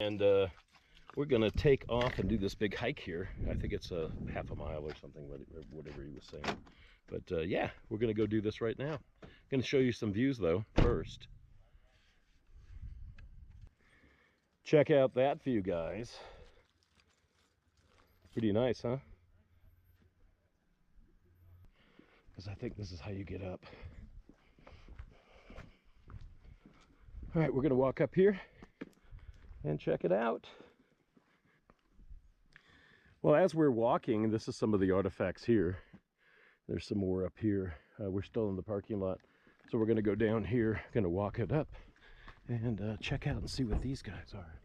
And we're gonna take off and do this big hike here. I think it's a half a mile or something, whatever he was saying. But yeah, we're gonna go do this right now. I'm gonna show you some views though first. Check out that view, guys. Pretty nice, huh? Because I think this is how you get up. All right, we're gonna walk up here and check it out. Well, as we're walking, this is some of the artifacts here. There's some more up here. We're still in the parking lot, so we're gonna go down here, gonna walk it up and check out and see what these guys are.